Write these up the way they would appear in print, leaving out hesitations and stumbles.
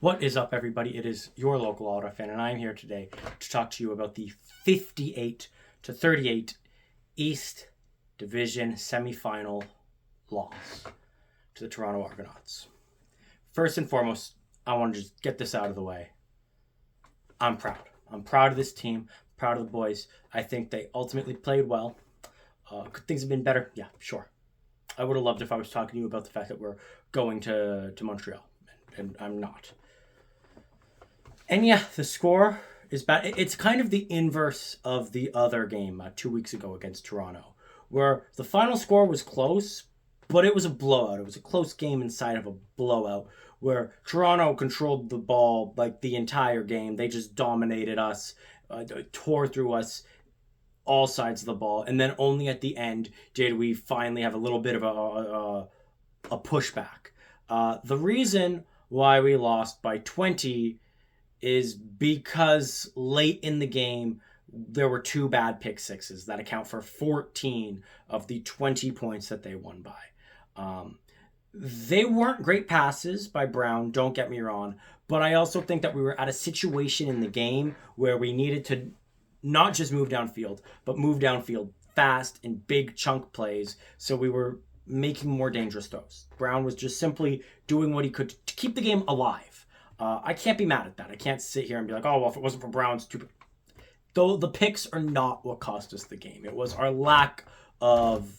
What is up, everybody? It is your local Ottawa fan, and I'm here today to talk to you about the 58-38 East Division semifinal loss to the Toronto Argonauts. First and foremost, I want to just get this out of the way. I'm proud. I'm proud of this team, proud of the boys. I think they ultimately played well. Could things have been better? Yeah, sure. I would have loved if I was talking to you about the fact that we're going to Montreal, and I'm not. And yeah, the score is bad. It's kind of the inverse of the other game 2 weeks ago against Toronto, where the final score was close, but it was a blowout. It was a close game inside of a blowout, where Toronto controlled the ball like the entire game. They just dominated us, tore through us, all sides of the ball, and then only at the end did we finally have a little bit of a pushback. The reason why we lost by 20 is because late in the game there were two bad pick sixes that account for 14 of the 20 points that they won by. They weren't great passes by Brown, don't get me wrong, but I also think that we were at a situation in the game where we needed to not just move downfield, but move downfield fast in big chunk plays, so we were making more dangerous throws. Brown was just simply doing what he could to keep the game alive. I can't be mad at that. I can't sit here and be like, oh, well, if it wasn't for Brown's two... Though the picks are not what cost us the game. It was our lack of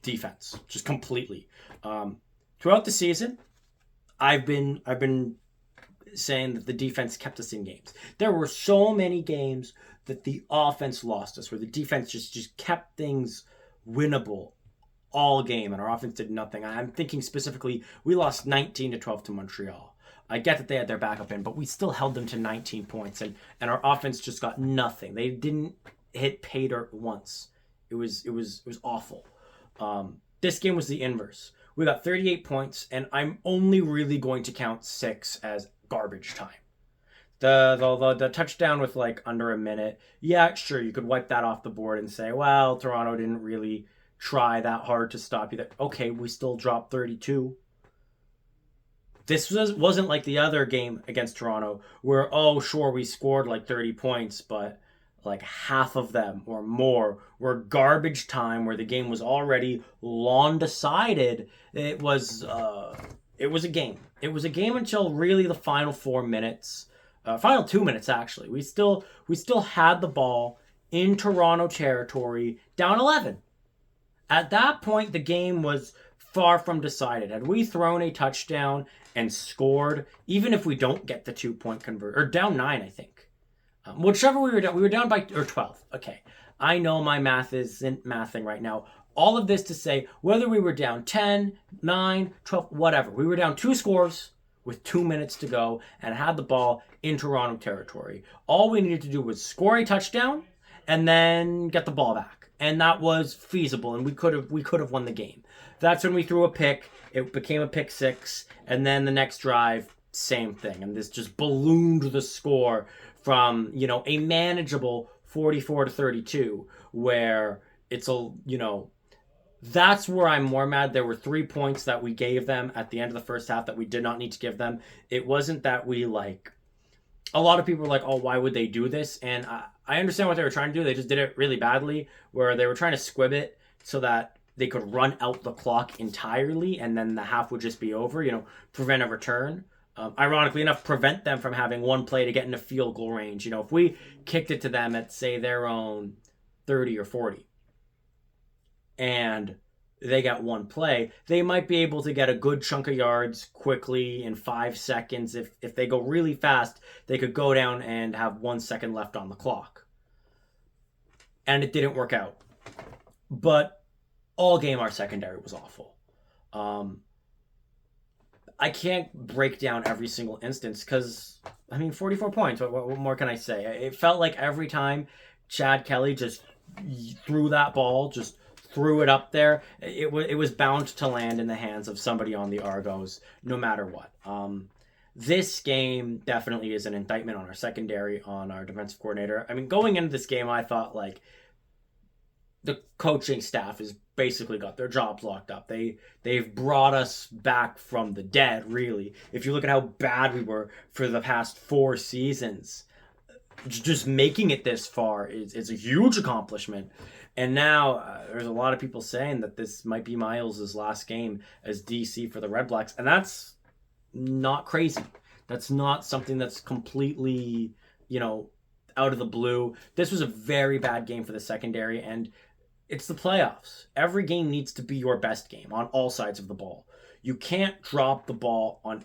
defense, just completely. Throughout the season, I've been saying that the defense kept us in games. There were so many games that the offense lost us, where the defense just kept things winnable all game, and our offense did nothing. I'm thinking specifically, we lost 19-12 to Montreal. I get that they had their backup in, but we still held them to 19 points, and our offense just got nothing. They didn't hit pay dirt once. It was awful. This game was the inverse. We got 38 points, and I'm only really going to count 6 as garbage time. The touchdown with like under a minute, yeah, sure, you could wipe that off the board and say, well, Toronto didn't really try that hard to stop you. Okay, we still dropped 32. This wasn't like the other game against Toronto where, oh, sure, we scored like 30 points, but like half of them or more were garbage time where the game was already long decided. It was a game. It was a game until really the final 4 minutes, final 2 minutes actually. We still had the ball in Toronto territory, down 11. At that point, the game was far from decided. Had we thrown a touchdown and scored, even if we don't get the 2-point convert, or down 9, I think. Whichever we were down by, or 12. Okay, I know my math isn't mathing right now. All of this to say, whether we were down 10, 9, 12, whatever, we were down 2 scores with 2 minutes to go and had the ball in Toronto territory. All we needed to do was score a touchdown and then get the ball back. And that was feasible, and we could have won the game. That's when we threw a pick. It became a pick 6, and then the next drive, same thing. And this just ballooned the score from, a manageable 44-32, where it's that's where I'm more mad. There were 3 points that we gave them at the end of the first half that we did not need to give them. It wasn't that we a lot of people were like, oh, why would they do this? And I understand what they were trying to do. They just did it really badly, where they were trying to squib it so that they could run out the clock entirely, and then the half would just be over, prevent a return. Ironically enough, prevent them from having one play to get into field goal range. If we kicked it to them at, say, their own 30 or 40, and they got one play, they might be able to get a good chunk of yards quickly in 5 seconds. If they go really fast, they could go down and have 1 second left on the clock. And it didn't work out. But all game, our secondary was awful. I can't break down every single instance because, 44 points. What more can I say? It felt like every time Chad Kelly just threw that ball, just threw it up there, it was bound to land in the hands of somebody on the Argos, no matter what. This game definitely is an indictment on our secondary, on our defensive coordinator. Going into this game, I thought, the coaching staff is basically got their jobs locked up. They've brought us back from the dead, really. If you look at how bad we were for the past 4 seasons, just making it this far is a huge accomplishment. And now there's a lot of people saying that this might be Miles' last game as DC for the REDBLACKS, and that's not crazy. That's not something that's completely, out of the blue. This was a very bad game for the secondary, and it's the playoffs. Every game needs to be your best game on all sides of the ball. You can't drop the ball on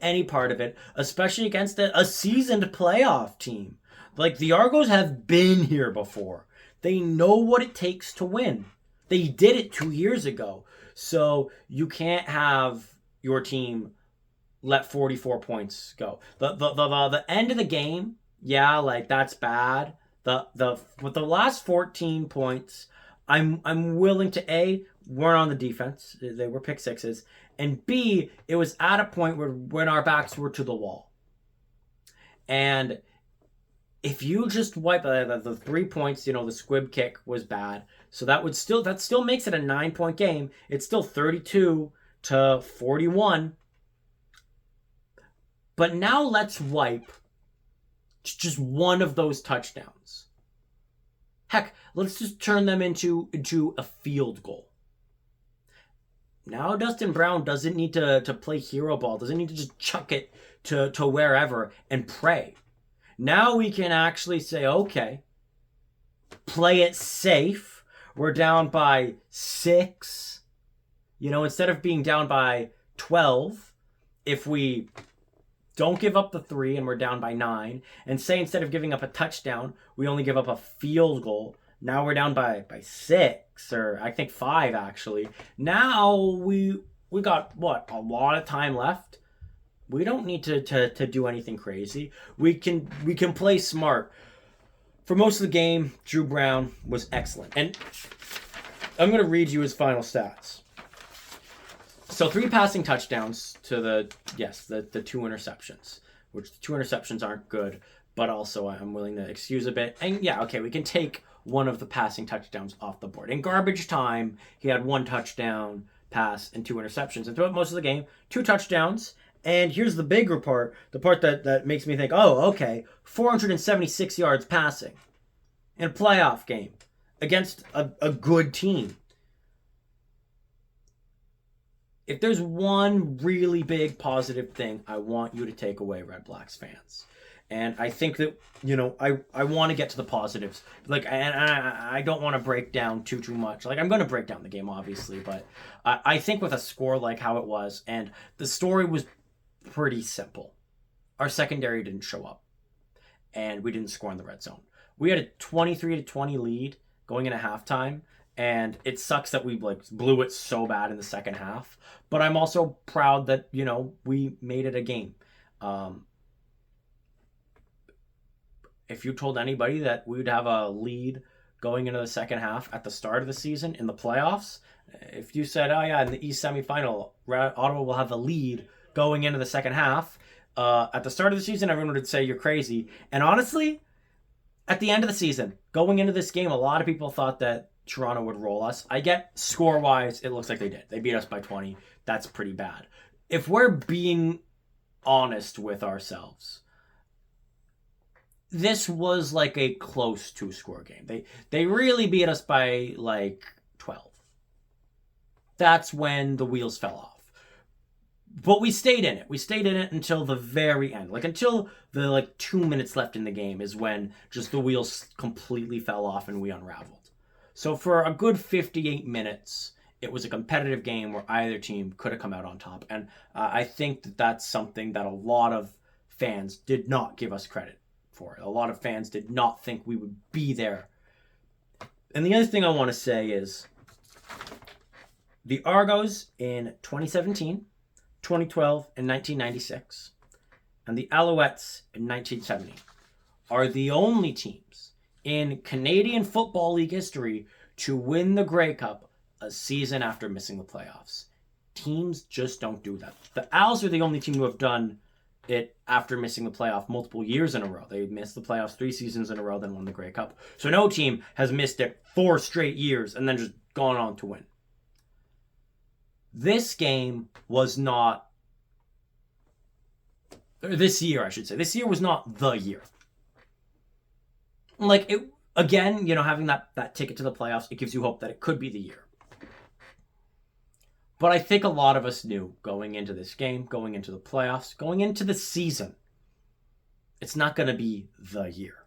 any part of it, especially against a seasoned playoff team. Like, the Argos have been here before. They know what it takes to win. They did it 2 years ago. So you can't have your team let 44 points go. The end of the game, yeah, like, that's bad. With the last 14 points, I'm willing to weren't on the defense. They were pick sixes. And B, it was at a point when our backs were to the wall. And if you just wipe the 3 points, the squib kick was bad. So that still makes it a 9-point game. It's still 32-41. But now let's wipe just one of those touchdowns. Heck, let's just turn them into a field goal. Now Dustin Brown doesn't need to play hero ball, doesn't need to just chuck it to wherever and pray. Now we can actually say, okay, play it safe. We're down by 6. Instead of being down by 12, if we don't give up the 3 and we're down by 9, and say instead of giving up a touchdown, we only give up a field goal. Now we're down by 6, or I think 5 actually. Now we got a lot of time left. We don't need to do anything crazy. We can play smart. For most of the game, Drew Brown was excellent. And I'm going to read you his final stats. So 3 passing touchdowns to the 2 interceptions, which the 2 interceptions aren't good, but also I'm willing to excuse a bit. And yeah, okay, we can take one of the passing touchdowns off the board. In garbage time, he had 1 touchdown pass and 2 interceptions. And throughout most of the game, 2 touchdowns. And here's the bigger part, the part that makes me think, oh, okay, 476 yards passing in a playoff game against a good team. If there's one really big positive thing I want you to take away, REDBLACKS fans, and I think that, I want to get to the positives. Like, and I don't want to break down too much. Like, I'm going to break down the game, obviously, but I think with a score like how it was, and the story was pretty simple. Our secondary didn't show up, and we didn't score in the red zone. We had a 23-20 lead going into halftime, and it sucks that we blew it so bad in the second half. But I'm also proud that, we made it a game. If you told anybody that we would have a lead going into the second half at the start of the season in the playoffs, if you said, oh yeah, in the East semifinal, Ottawa will have a lead going into the second half, at the start of the season, everyone would say you're crazy. And honestly, at the end of the season, going into this game, a lot of people thought that Toronto would roll us. I get score-wise, it looks like they did. They beat us by 20. That's pretty bad. If we're being honest with ourselves, this was like a close 2-score game. They really beat us by 12. That's when the wheels fell off. But we stayed in it. We stayed in it until the very end. Until the 2 minutes left in the game is when just the wheels completely fell off and we unraveled. So for a good 58 minutes, it was a competitive game where either team could have come out on top. And I think that that's something that a lot of fans did not give us credit for. A lot of fans did not think we would be there. And the other thing I want to say is the Argos in 2017, 2012, and 1996, and the Alouettes in 1970 are the only teams in Canadian Football League history to win the Grey Cup a season after missing the playoffs. Teams just don't do that. The Owls are the only team who have done it after missing the playoff multiple years in a row. They missed the playoffs 3 seasons in a row, then won the Grey Cup. So no team has missed it 4 straight years and then just gone on to win. This game was not, this year I should say, this year was not the year. Like, it, again, you know, having that ticket to the playoffs, it gives you hope that it could be the year. But I think a lot of us knew going into this game, going into the playoffs, going into the season, it's not going to be the year.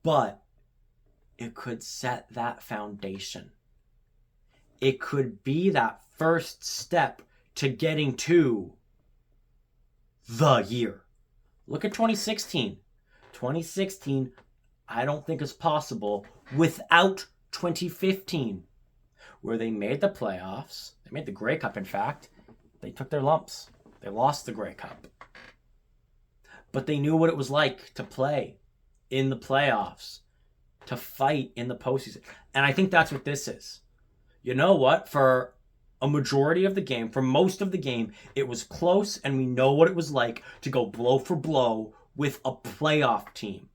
But it could set that foundation. It could be that first step to getting to the year. Look at 2016. 2016, I don't think is possible without 2015. Where they made the playoffs. They made the Grey Cup, in fact. They took their lumps. They lost the Grey Cup. But they knew what it was like to play in the playoffs, to fight in the postseason. And I think that's what this is. You know what? For a majority of the game, for most of the game, it was close, and we know what it was like to go blow for blow with a playoff team.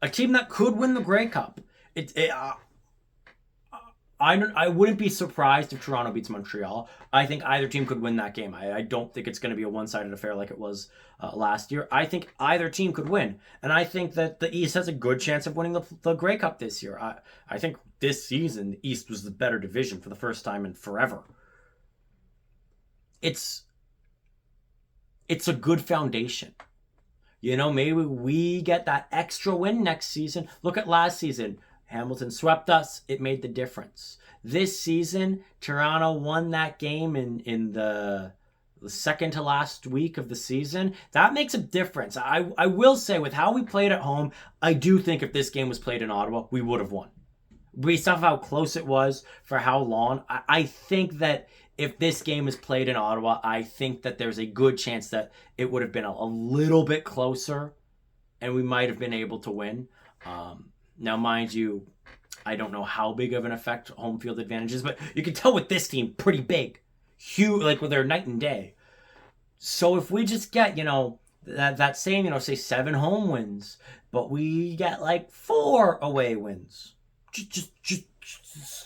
A team that could win the Grey Cup. I wouldn't be surprised if Toronto beats Montreal. I think either team could win that game. I don't think it's going to be a one-sided affair like it was last year. I think either team could win. And I think that the East has a good chance of winning the Grey Cup this year. I think this season, the East was the better division for the first time in forever. It's a good foundation. You know, maybe we get that extra win next season. Look at last season. Hamilton swept us. It made the difference. This season, Toronto won that game in the second to last week of the season. That makes a difference. I will say, with how we played at home, I do think if this game was played in Ottawa, we would have won. Based off how close it was for how long, I think that if this game is played in Ottawa, I think that there's a good chance that it would have been a little bit closer and we might have been able to win. Now, mind you, I don't know how big of an effect home field advantage is, but you can tell with this team, pretty big. Huge, like with their night and day. So if we just get, you know, that same, you know, say 7 home wins, but we get like 4 away wins. Just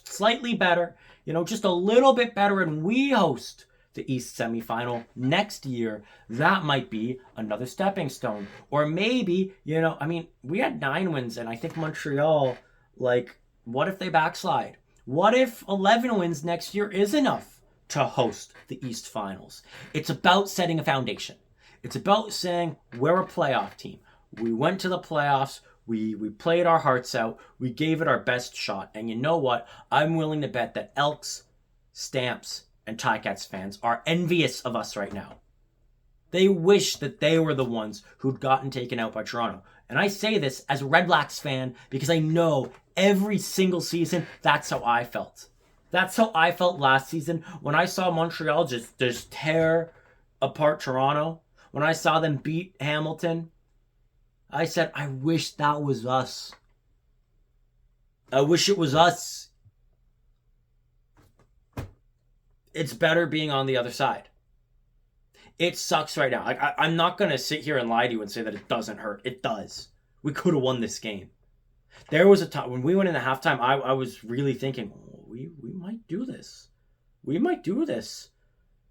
slightly better, you know, just a little bit better, and we host the East semifinal next year, that might be another stepping stone. Or maybe, you know, I mean, we had 9 wins, and I think Montreal, like, what if they backslide? What if 11 wins next year is enough to host the East finals? It's about setting a foundation. It's about saying, we're a playoff team. We went to the playoffs. We played our hearts out. We gave it our best shot. And you know what? I'm willing to bet that Elks, Stamps, and Ticats fans are envious of us right now. They wish that they were the ones who'd gotten taken out by Toronto. And I say this as a REDBLACKS fan because I know every single season that's how I felt. That's how I felt last season when I saw Montreal just tear apart Toronto. When I saw them beat Hamilton, I said, I wish that was us. I wish it was us. It's better being on the other side. It sucks right now. I'm not going to sit here and lie to you and say that it doesn't hurt. It does. We could have won this game. There was a time when we went into halftime, I was really thinking, oh, we might do this. We might do this.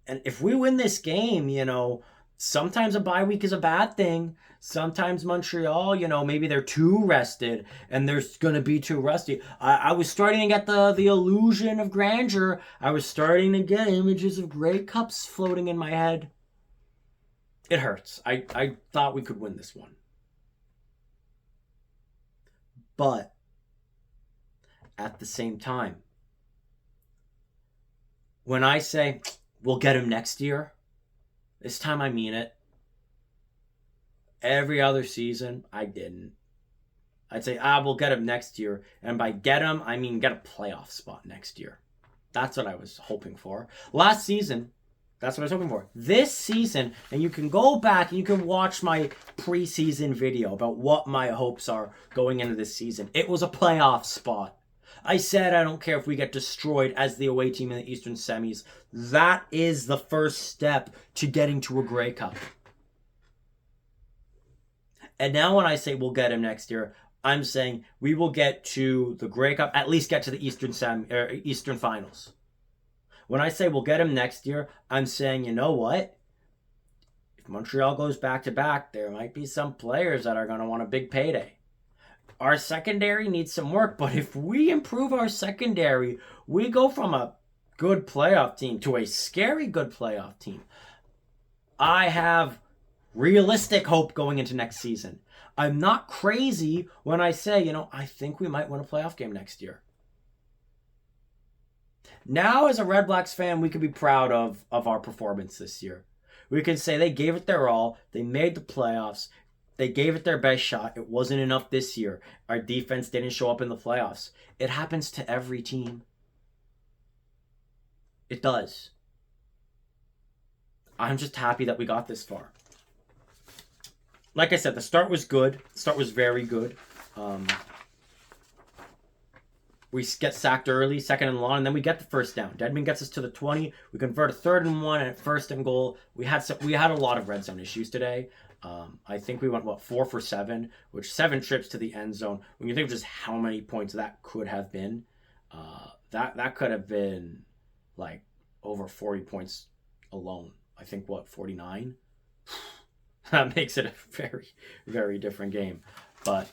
And if we win this game, you know, sometimes a bye week is a bad thing. Sometimes Montreal, you know, maybe they're too rested and they're going to be too rusty. I was starting to get the illusion of grandeur. I was starting to get images of Grey Cups floating in my head. It hurts. I thought we could win this one. But at the same time, when I say we'll get him next year, this time I mean it. Every other season, I didn't. I'd say, we'll get him next year. And by get him, I mean get a playoff spot next year. That's what I was hoping for. Last season, that's what I was hoping for. This season, and you can go back and you can watch my preseason video about what my hopes are going into this season. It was a playoff spot. I said I don't care if we get destroyed as the away team in the Eastern semis. That is the first step to getting to a Grey Cup. And now when I say we'll get him next year, I'm saying we will get to the Grey Cup, at least get to the Eastern Finals. When I say we'll get him next year, I'm saying, you know what? If Montreal goes back-to-back, there might be some players that are going to want a big payday. Our secondary needs some work, but if we improve our secondary, we go from a good playoff team to a scary good playoff team. I have realistic hope going into next season. I'm not crazy when I say, I think we might win a playoff game next year. Now, as a Red Blacks fan, we can be proud of our performance this year. We can say they gave it their all. They made the playoffs. They gave it their best shot. It wasn't enough this year. Our defense didn't show up in the playoffs. It happens to every team. It does. I'm just happy that we got this far. Like I said, the start was good. The start was very good. We get sacked early, second and long, and then we get the first down. Dedmon gets us to the 20. We convert a 3rd and 1 and first and goal. We had a lot of red zone issues today. I think we went 4 for 7, which 7 trips to the end zone. When you think of just how many points that could have been, that could have been like over 40 points alone. I think 49. That makes it a very, very different game. But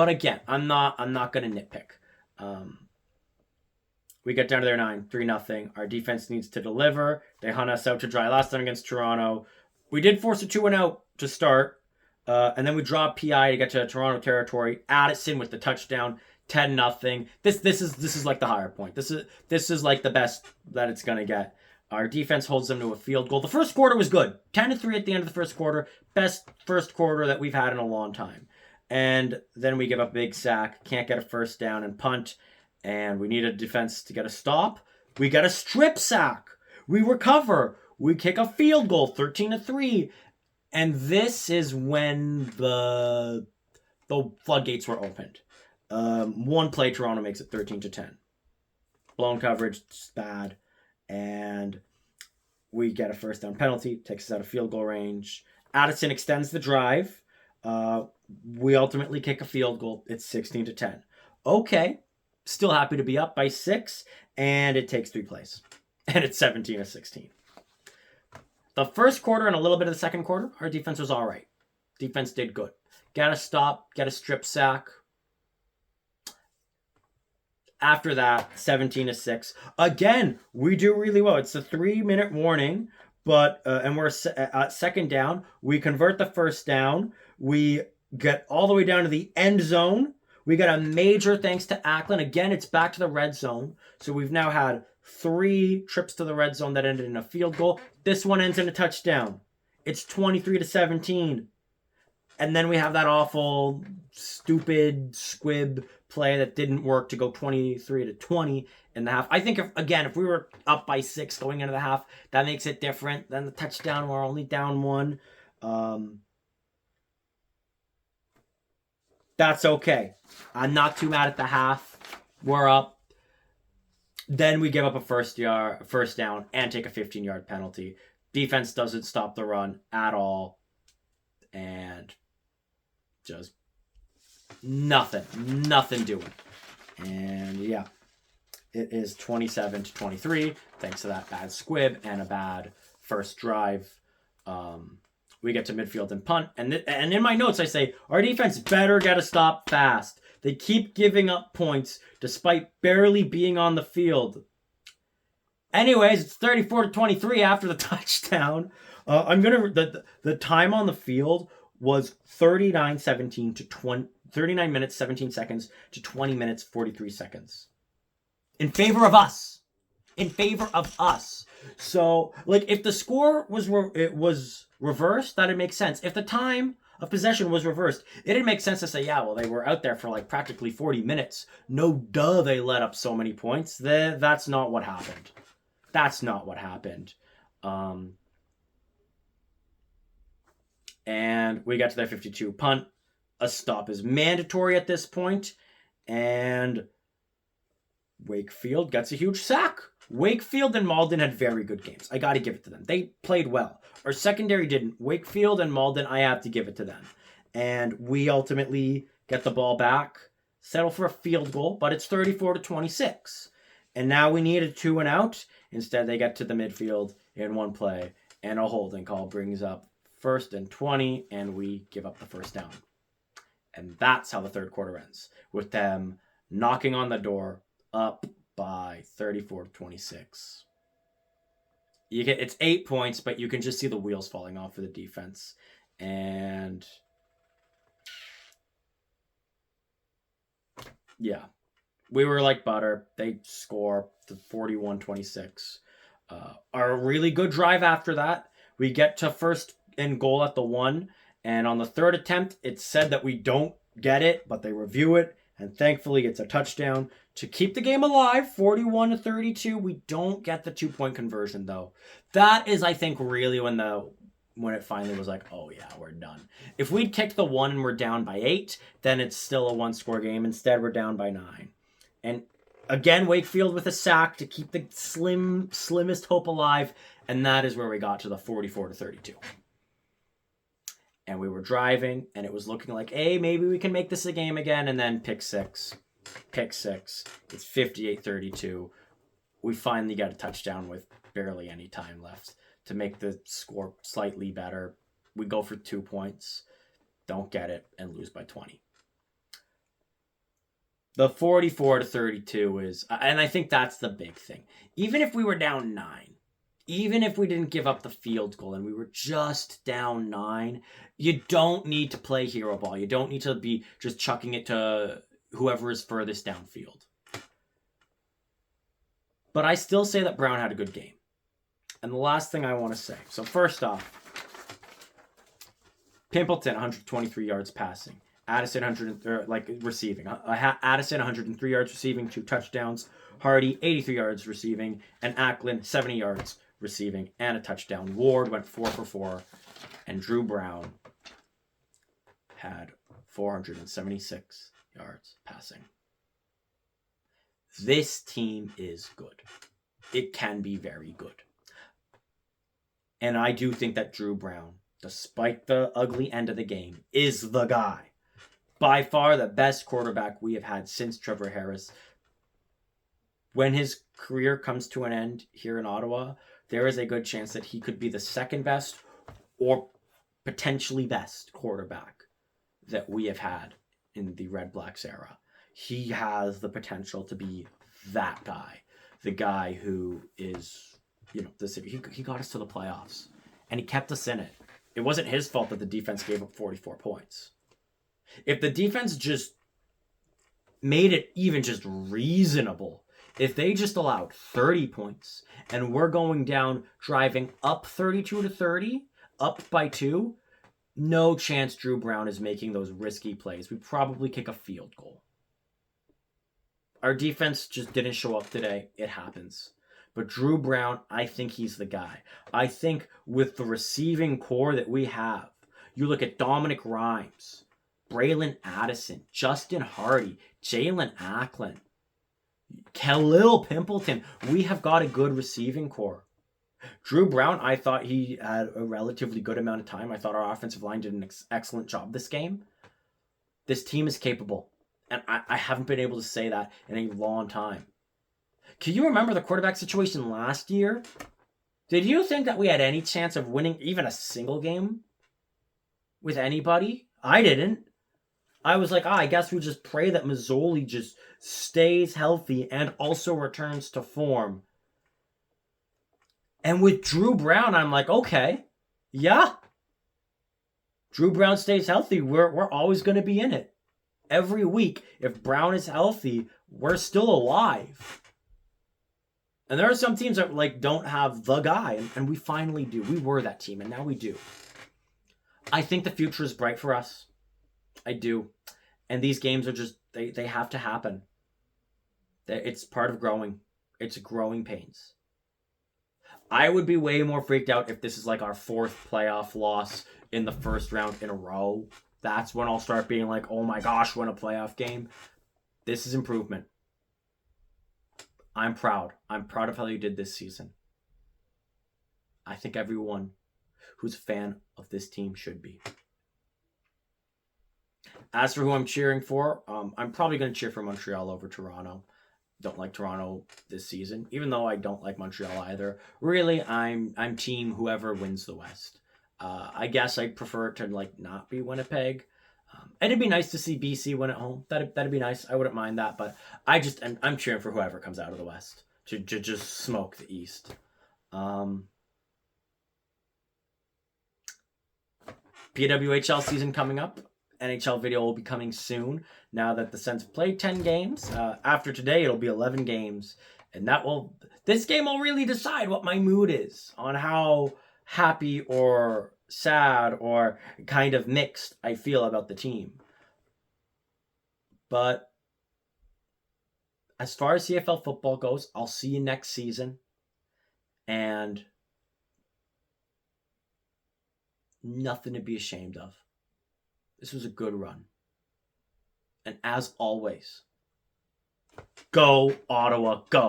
again, I'm not going to nitpick. We get down to their 9, 3-0. Our defense needs to deliver. They hunt us out to dry last time against Toronto. We did force a 2-and-out to start, and then we draw PI to get to Toronto territory. Addison with the touchdown, 10-0. This is like the higher point. This is like the best that it's gonna get. Our defense holds them to a field goal. The first quarter was good, 10-3 at the end of the first quarter. Best first quarter that we've had in a long time. And then we give up a big sack, can't get a first down and punt, and we need a defense to get a stop. We get a strip sack. We recover. We kick a field goal, 13-3. And this is when the floodgates were opened. One play, Toronto makes it 13-10. Blown coverage, just bad. And we get a first down penalty, takes us out of field goal range. Addison extends the drive. We ultimately kick a field goal. It's 16-10. Okay, still happy to be up by 6, and it takes 3 plays. And it's 17-16. The first quarter and a little bit of the second quarter, our defense was all right. Defense did good. Got a stop, get a strip sack. After that, 17-6. Again, we do really well. It's a 3-minute warning, but and we're at second down. We convert the first down. We get all the way down to the end zone. We got a major thanks to Ackland. Again, it's back to the red zone. So we've now had 3 trips to the red zone that ended in a field goal. This one ends in a touchdown. It's 23-17. And then we have that awful, stupid squib play that didn't work to go 23-20 in the half. I think, if we were up by 6 going into the half, that makes it different. Then the touchdown, we're only down 1. That's okay. I'm not too mad at the half. We're up. Then we give up a first down and take a 15-yard penalty. Defense doesn't stop the run at all. And just nothing doing. And yeah, it is 27-23 thanks to that bad squib and a bad first drive. We get to midfield and punt. And in my notes, I say, our defense better get a stop fast. They keep giving up points despite barely being on the field. Anyways, it's 34-23 after the touchdown. The time on the field was 39 minutes, 17 seconds to 20 minutes, 43 seconds. In favor of us. So, if the score was reversed, that'd make sense. If the time of possession was reversed, it didn't make sense to say, they were out there for practically 40 minutes. No duh, they let up so many points. That's not what happened. And we got to their 52 punt. A stop is mandatory at this point. And Wakefield gets a huge sack. Wakefield and Malden had very good games. I got to give it to them. They played well. Our secondary didn't. Wakefield and Malden, I have to give it to them. And we ultimately get the ball back, settle for a field goal, but it's 34-26. And now we need a 2 and out. Instead, they get to the midfield in one play, and a holding call brings up 1st and 20, and we give up the first down. And that's how the third quarter ends, with them knocking on the door, up by 34-26. It's 8 points, but you can just see the wheels falling off for the defense. And yeah, we were like butter. They score the 41-26. A really good drive after that. We get to 1st and goal at the 1. And on the 3rd attempt, it's said that we don't get it, but they review it. And thankfully, it's a touchdown to keep the game alive, 41-32. We don't get the 2-point conversion, though. That is, I think, really when it finally was like, oh yeah, we're done. If we'd kicked the 1 and we're down by 8, then it's still a 1-score game. Instead, we're down by 9. And again, Wakefield with a sack to keep the slimmest hope alive. And that is where we got to the 44-32. And we were driving, and it was looking like, hey, maybe we can make this a game again. And then pick six. It's 58-32. We finally got a touchdown with barely any time left to make the score slightly better. We go for 2 points, don't get it, and lose by 20. The 44-32 is, and I think that's the big thing. Even if we were down 9, even if we didn't give up the field goal and we were just down 9, you don't need to play hero ball. You don't need to be just chucking it to whoever is furthest downfield. But I still say that Brown had a good game. And the last thing I want to say. So first off, Pimpleton, 123 yards passing. Addison, receiving. Addison, 103 yards receiving, 2 touchdowns. Hardy, 83 yards receiving. And Ackland, 70 yards receiving and a touchdown. Ward went 4 for 4. And Drew Brown had 476 yards passing. This team is good. It can be very good. And I do think that Drew Brown, despite the ugly end of the game, is the guy. By far the best quarterback we have had since Trevor Harris. When his career comes to an end here in Ottawa, there is a good chance that he could be the second best or potentially best quarterback that we have had in the REDBLACKS era. He has the potential to be that guy. The guy who is, he got us to the playoffs. And he kept us in it. It wasn't his fault that the defense gave up 44 points. If the defense just made it even just reasonable, if they just allowed 30 points and we're going down driving up 32-30, up by 2, no chance Drew Brown is making those risky plays. We probably kick a field goal. Our defense just didn't show up today. It happens. But Drew Brown, I think he's the guy. I think with the receiving core that we have, you look at Dominic Rhymes, Braylon Addison, Justin Hardy, Jalen Ackland, Khalil Pimpleton. We have got a good receiving core. Drew Brown, I thought he had a relatively good amount of time. I thought our offensive line did an excellent job this game. This team is capable. And I haven't been able to say that in a long time. Can you remember the quarterback situation last year? Did you think that we had any chance of winning even a single game with anybody? I didn't. I was like, I guess we just pray that Mazzoli just stays healthy and also returns to form. And with Drew Brown, I'm like, okay, yeah. Drew Brown stays healthy. We're always going to be in it. Every week, if Brown is healthy, we're still alive. And there are some teams that don't have the guy, and we finally do. We were that team, and now we do. I think the future is bright for us. I do. And these games are just, they have to happen. It's part of growing. It's growing pains. I would be way more freaked out if this is like our 4th playoff loss in the first round in a row. That's when I'll start being like, oh my gosh, win a playoff game. This is improvement. I'm proud. I'm proud of how you did this season. I think everyone who's a fan of this team should be. As for who I'm cheering for, I'm probably going to cheer for Montreal over Toronto. Don't like Toronto this season, even though I don't like Montreal either. Really, I'm team whoever wins the West. I guess I prefer it to like not be Winnipeg. And it'd be nice to see BC win at home. That'd be nice. I wouldn't mind that, but I'm cheering for whoever comes out of the West to just smoke the East. PWHL season coming up. NHL video will be coming soon. Now that the Sens played 10 games, after today it'll be 11 games, and this game will really decide what my mood is on how happy or sad or kind of mixed I feel about the team. But as far as CFL football goes, I'll see you next season, and nothing to be ashamed of. This was a good run. And as always, go Ottawa, go.